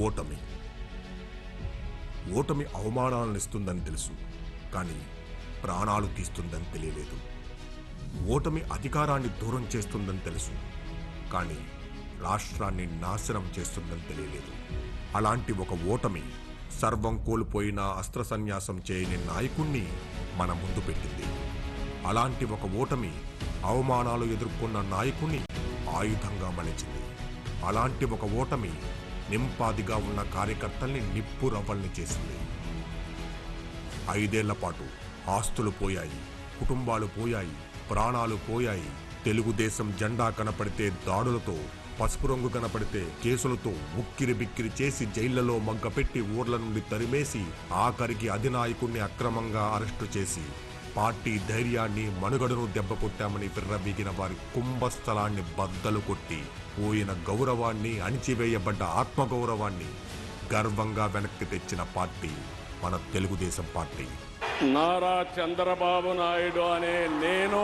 ఓటమి ఓటమి అవమానాలను ఇస్తుందని తెలుసు, కానీ ప్రాణాలు తీస్తుందని తెలియలేదు. ఓటమి అధికారాన్ని దూరం చేస్తుందని తెలుసు, కానీ రాష్ట్రాన్ని నాశనం చేస్తుందని తెలియలేదు. అలాంటి ఒక ఓటమి సర్వం కోల్పోయిన అస్త్ర సన్యాసం చేయని నాయకుణ్ణి మన ముందు పెట్టింది. అలాంటి ఒక ఓటమి అవమానాలు ఎదుర్కొన్న నాయకుణ్ణి ఆయుధంగా మలిచింది. అలాంటి ఒక ఓటమి నింపాదిగా ఉన్న కార్యకర్తల్ని నిప్పు రవ్వల్ని చేసింది. 5 ఏళ్ల పాటు ఆస్తులు పోయాయి, కుటుంబాలు పోయాయి, ప్రాణాలు పోయాయి. తెలుగుదేశం జెండా కనపడితే దాడులతో, పసుపు రంగు కనపడితే కేసులతో ఉక్కిరి బిక్కిరి చేసి జైళ్లలో మగ్గపెట్టి ఊర్ల నుండి తరిమేసి ఆఖరికి అధినాయకుణ్ణి అక్రమంగా అరెస్టు చేసి పార్టీ ధైర్యాన్ని, మనుగడను దెబ్బకొట్టామని పిర్రబీగిన వారి కుంభస్థలాన్ని బద్దలు కొట్టి పోయిన గౌరవాన్ని, అణిచివేయబడ్డ ఆత్మగౌరవాన్ని గర్వంగా వెనక్కి తెచ్చిన పార్టీ మన తెలుగుదేశం పార్టీ. నారా చంద్రబాబు నాయుడు అనే నేను.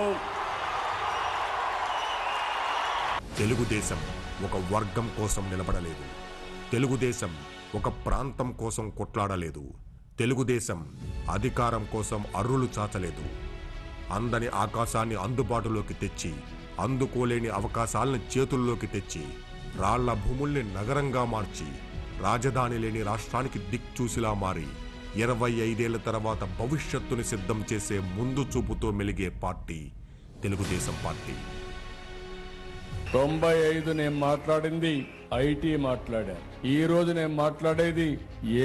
తెలుగుదేశం ఒక వర్గం కోసం నిలబడలేదు. తెలుగుదేశం ఒక ప్రాంతం కోసం కొట్లాడలేదు. తెలుగుదేశం అధికారం కోసం అర్రులు చాచలేదు. అందని ఆకాశాన్ని అందుబాటులోకి తెచ్చి, అందుకోలేని అవకాశాలను చేతుల్లోకి తెచ్చి, రాళ్ల భూముల్ని నగరంగా మార్చి, రాజధాని లేని రాష్ట్రానికి దిక్చూసిలా మారి 25 ఏళ్ల తర్వాత భవిష్యత్తుని సిద్ధం చేసే ముందు చూపుతో మెలిగే పార్టీ తెలుగుదేశం పార్టీ. 95 నేను మాట్లాడింది ఐటీ మాట్లాడాను. ఈ రోజు నేను మాట్లాడేది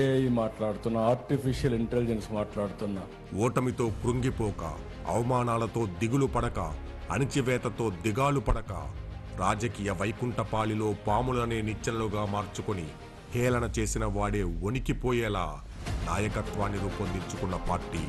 ఏఐ మాట్లాడుతున్నా, ఆర్టిఫిషియల్ ఇంటెలిజెన్స్ మాట్లాడుతున్నా. ఓటమితో కృంగిపోక, అవమానాలతో దిగులు పడక, అణిచివేతతో దిగాలు పడక, రాజకీయ వైకుంఠపాలిలో పాములనే నిచ్చెనలుగా మార్చుకొని హేళన చేసిన వాడే వణికిపోయేలా నాయకత్వాన్ని రూపొందించుకున్న పార్టీ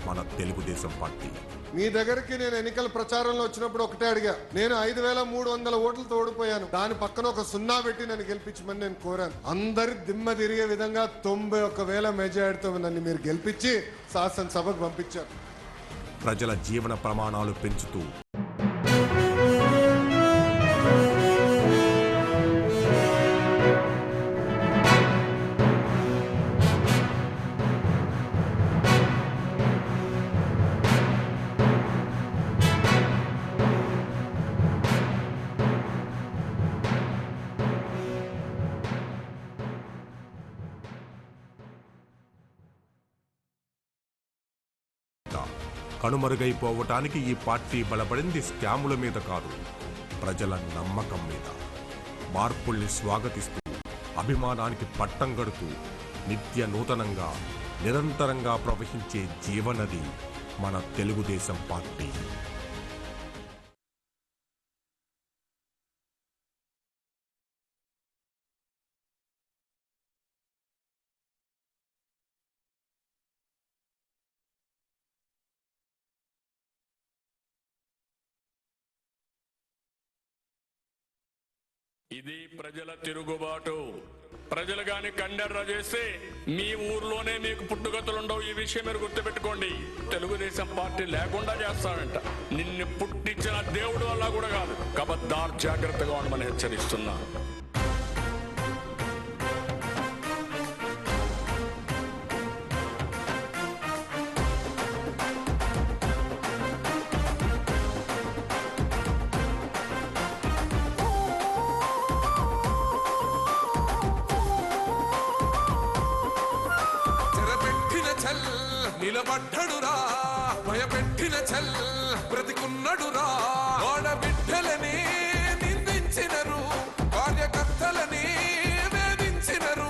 మన తెలుగుదేశం పార్టీ. మీ దగ్గరికి నేను ఎన్నికల ప్రచారంలో వచ్చినప్పుడు ఒకటే అడిగా, నేను 5300 ఓట్లతో ఓడిపోయాను, దాని పక్కన ఒక 0 పెట్టి నన్ను గెలిపించమని నేను కోరాను. అందరి దిమ్మ తిరిగే విధంగా 91,000 మెజారిటీతో నన్ను మీరు గెలిపించి శాసనసభకు పంపించారు. ప్రజల జీవన ప్రమాణాలు పెంచుతూ కనుమరుగైపోవటానికి ఈ పార్టీ బలపడింది స్కాముల మీద కాదు, ప్రజల నమ్మకం మీద. మార్పుల్ని స్వాగతిస్తూ, అభిమానానికి పట్టం గడుతూ, నిత్య నూతనంగా, నిరంతరంగా ప్రవహించే జీవనది మన తెలుగుదేశం పార్టీ. ఇది ప్రజల తిరుగుబాటు. ప్రజలు గాని కండెర్ర చేస్తే మీ ఊర్లోనే మీకు పుట్టుగతులుండవు. ఈ విషయం మీరు గుర్తుపెట్టుకోండి. తెలుగుదేశం పార్టీ లేకుండా చేస్తాడంట. నిన్ను పుట్టించిన దేవుడు వల్ల కూడా కాదు. కబద్దార్, జాగ్రత్తగా ఉండమని హెచ్చరిస్తున్నా. నిలబడ్డడురా, భయపెట్టిన చల్ బ్రతికున్నడురా. ఆడబిడ్డలని నిందించినరు, కార్యకర్తలని వేధించినరు.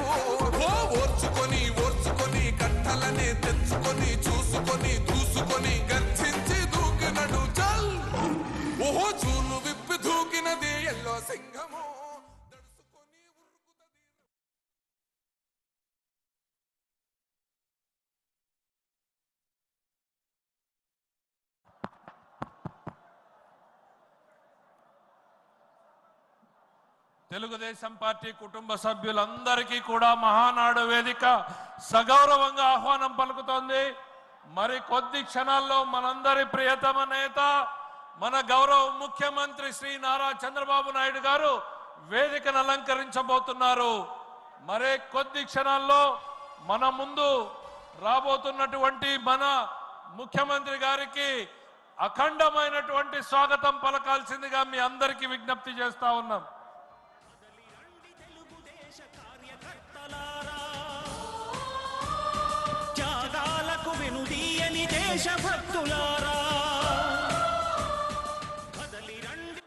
ఓర్చుకొని ఓర్చుకొని కట్టలని తెచ్చుకొని చూసుకొని దూసుకొని గర్జించి దూకినడు చల్. ఓహో చూలు విప్పి దూకినది ఎల్లో సింహము. తెలుగుదేశం పార్టీ కుటుంబ సభ్యులందరికీ కూడా మహానాడు వేదిక సగౌరవంగా ఆహ్వానం పలుకుతోంది. మరి కొద్ది క్షణాల్లో మనందరి ప్రియతమ నేత, మన గౌరవ ముఖ్యమంత్రి శ్రీ నారా చంద్రబాబు నాయుడు గారు వేదికను అలంకరించబోతున్నారు. మరే కొద్ది క్షణాల్లో మన ముందు రాబోతున్నటువంటి మన ముఖ్యమంత్రి గారికి అఖండమైనటువంటి స్వాగతం పలకాల్సిందిగా మీ అందరికీ విజ్ఞప్తి చేస్తా ఉన్నాం. త్యాగాలకు వెనుదీయని దేశభక్తులారా కదలి రండి.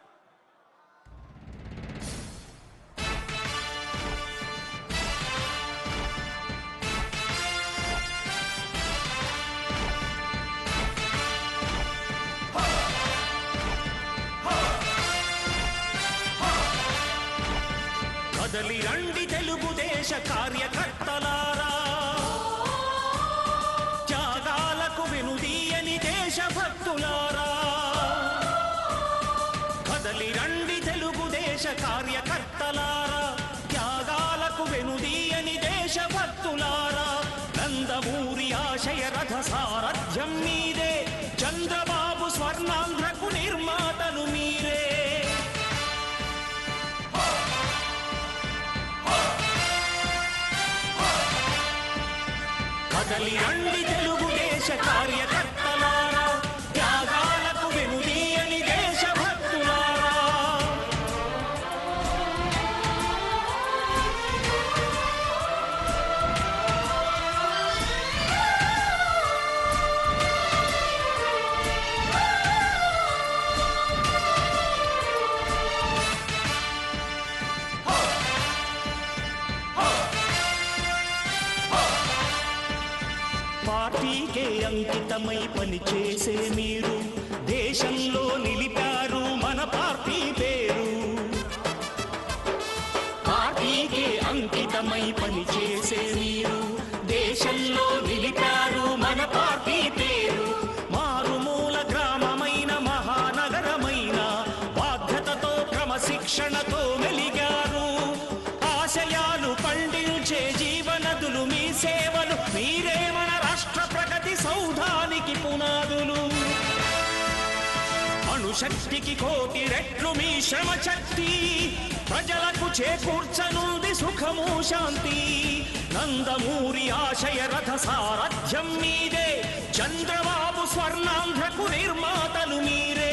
కదలి రండి తెలుగుదేశ కార్యకర్తలారా, త్యాగాలకు వెనుదీయని దేశభక్తులారా. కదలి రండి తెలుగుదేశ కార్యకర్తలారా, త్యాగాలకు వెనుదీయని దేశభక్తులారా. నందమూరి ఆశయ రథ సారథ్యం మీదే, చంద్రబాబు స్వర్ణాంధ్రకు నిర్మాతలు మీరే. కదలి రండి తెలుగుదేశ కార్యకర్తలారా, త్యాగాలకు వెనుదీయని దేశభక్తులారా. పార్టీకే అంకితమై పనిచేసే మీరు దేశంలో నిలిపారు మన పార్టీ పేరు. పార్టీకే అంకితమై పనిచేసే మీరు దేశంలో నిలిపారు మన పార్టీ పేరు. మారుమూల గ్రామమైన మహానగరమైన బాధ్యతతో క్రమశిక్షణతో మెలిగారు. ఆశయాలు పండించే జీవనదులు మీ సేవలు, మీరే మన రాష్ట్ర ప్రగతి సౌధానికి పునాదులు. అణుశక్తికి కోటి రెట్లు మీ శ్రమ శక్తి, ప్రజలకు చేకూర్చనుంది సుఖము శాంతి. నందమూరి ఆశయ రథ సారథ్యం మీదే, చంద్రబాబు స్వర్ణాంధ్రకు నిర్మాతలు మీరే.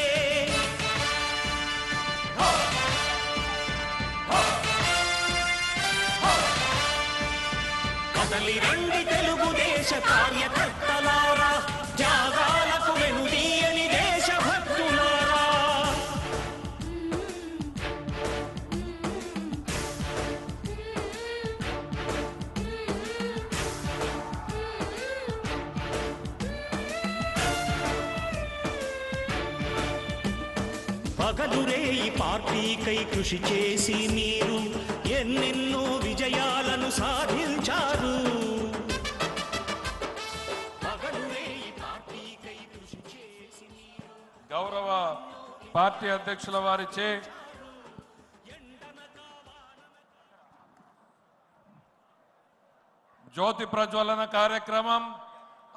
కదలి రండి తెలుగుదేశ కార్యకర్తలారా, త్యాగాలకు వెనుదీయని దేశభక్తులారా. పగలురేయి పార్టీకై కృషి చేసి మీరు ఎన్నెన్నో విజయాలను సాధించారు. పగలురేయి పార్టీకై కృషి చేసి గౌరవ పార్టీ అధ్యక్షుల వారిచే జ్యోతి ప్రజ్వలన కార్యక్రమం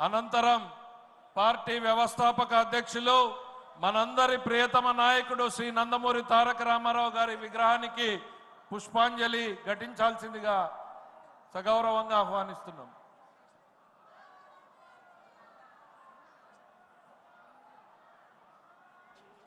అనంతరం పార్టీ వ్యవస్థాపక అధ్యక్షులు మనందరి ప్రియతమ నాయకుడు శ్రీ నందమూరి తారక రామారావు గారి విగ్రహానికి పుష్పాంజలి ఘటించాల్సిందిగా సగౌరవంగా ఆహ్వానిస్తున్నాం.